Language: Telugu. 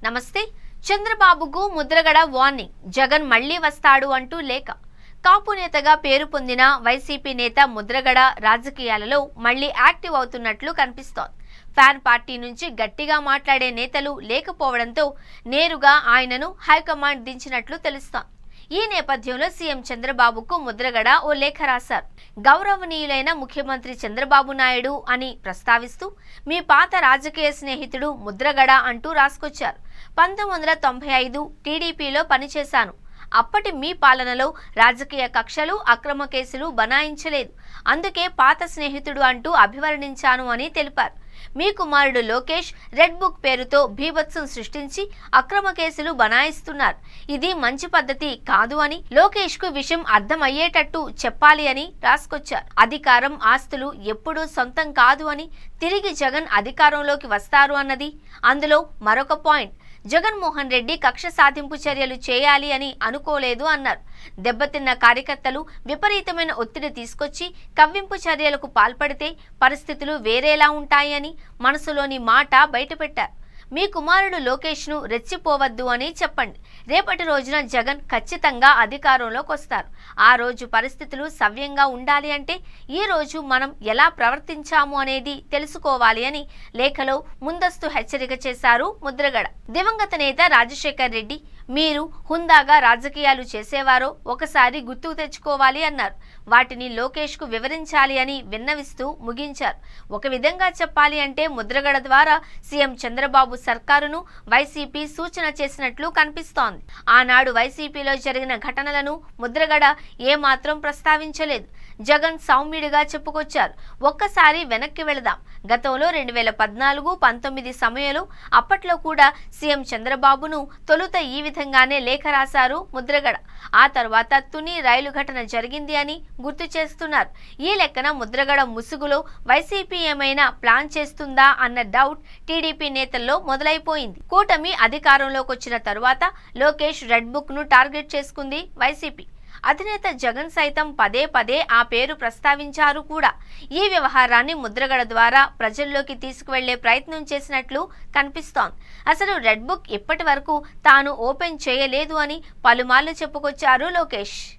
నమస్తే. చంద్రబాబుకు ముద్రగడ వార్నింగ్. జగన్ మళ్లీ వస్తాడు అంటూ లేఖ. కాపు నేతగా పేరు పొందిన వైసీపీ నేత ముద్రగడ రాజకీయాలలో మళ్లీ యాక్టివ్ అవుతున్నట్లు కనిపిస్తోంది. ఫ్యాన్ పార్టీ నుంచి గట్టిగా మాట్లాడే నేతలు లేకపోవడంతో నేరుగా ఆయనను హైకమాండ్ దించినట్లు తెలుస్తోంది. ఈ నేపథ్యంలో సీఎం చంద్రబాబుకు ముద్రగడ ఓ లేఖ రాశారు. గౌరవనీయులైన ముఖ్యమంత్రి చంద్రబాబు నాయుడు అని ప్రస్తావిస్తూ మీ పాత రాజకీయ స్నేహితుడు ముద్రగడ అంటూ రాసుకొచ్చారు. 1995 టీడీపీలో పనిచేశాను. అప్పటి మీ పాలనలో రాజకీయ కక్షలు, అక్రమ కేసులు బనాయించలేదు. అందుకే పాత స్నేహితుడు అంటూ అభివర్ణించాను అని తెలిపారు. మీ కుమారుడు లోకేష్ రెడ్ బుక్ పేరుతో బీభత్సం సృష్టించి అక్రమ కేసులు బనాయిస్తున్నారు. ఇది మంచి పద్ధతి కాదు అని, లోకేష్ కు విషయం అర్థమయ్యేటట్టు చెప్పాలి అని రాసుకొచ్చారు. అధికారం, ఆస్తులు ఎప్పుడూ సొంతం కాదు అని, తిరిగి జగన్ అధికారంలోకి వస్తారు అన్నది అందులో మరొక పాయింట్. జగన్మోహన్ రెడ్డి కక్ష సాధింపు చర్యలు చేయాలి అని అనుకోలేదు అన్నారు. దెబ్బతిన్న కార్యకర్తలు విపరీతమైన ఒత్తిడి తీసుకొచ్చి కవ్వింపు చర్యలకు పాల్పడితే పరిస్థితులు వేరేలా ఉంటాయని మనసులోని మాట బయటపెట్టారు. మీ కుమారుడు లోకేష్ ను రెచ్చిపోవద్దు అని చెప్పండి. రేపటి రోజున జగన్ ఖచ్చితంగా అధికారంలోకి వస్తారు. ఆ రోజు పరిస్థితులు సవ్యంగా ఉండాలి అంటే ఈ రోజు మనం ఎలా ప్రవర్తించాము అనేది తెలుసుకోవాలి అని లేఖలో ముందస్తు హెచ్చరిక చేశారు ముద్రగడ. దివంగత నేత రాజశేఖర్ రెడ్డి మీరు హుందాగా రాజకీయాలు చేసేవారో ఒకసారి గుర్తుకు తెచ్చుకోవాలి అన్నారు. వాటిని లోకేష్ కు వివరించాలి అని విన్నవిస్తూ ముగించారు. ఒక విధంగా చెప్పాలి అంటే ముద్రగడ ద్వారా సీఎం చంద్రబాబు సర్కారును వైసీపీ సూచన చేసినట్లు కనిపిస్తోంది. ఆనాడు వైసీపీలో జరిగిన ఘటనలను ముద్రగడ ఏమాత్రం ప్రస్తావించలేదు. జగన్ సౌమ్యుడిగా చెప్పుకొచ్చారు. ఒక్కసారి వెనక్కి వెళదాం. గతంలో 2014-19 సమయంలో అప్పట్లో కూడా సీఎం చంద్రబాబును తొలుత ఈ విధంగానే లేఖ రాశారు ముద్రగడ. ఆ తర్వాత తుని రైలు ఘటన జరిగింది అని గుర్తు చేస్తున్నారు. ఈ లెక్కన ముద్రగడ ముసుగులో వైసీపీ ఏమైనా ప్లాన్ చేస్తుందా అన్న డౌట్ టీడీపీ నేతల్లో మొదలైపోయింది. కూటమి అధికారంలోకి వచ్చిన తరువాత లోకేష్ రెడ్ బుక్ ను టార్గెట్ చేసుకుంది వైసీపీ. అధినేత జగన్ సైతం పదే పదే ఆ పేరు ప్రస్తావించారు కూడా. ఈ వ్యవహారాన్ని ముద్రగడ ద్వారా ప్రజల్లోకి తీసుకువెళ్లే ప్రయత్నం చేసినట్లు కనిపిస్తోంది. అసలు రెడ్ బుక్ ఇప్పటి వరకు తాను ఓపెన్ చేయలేదు అని పలుమార్లు చెప్పుకొచ్చారు లోకేష్.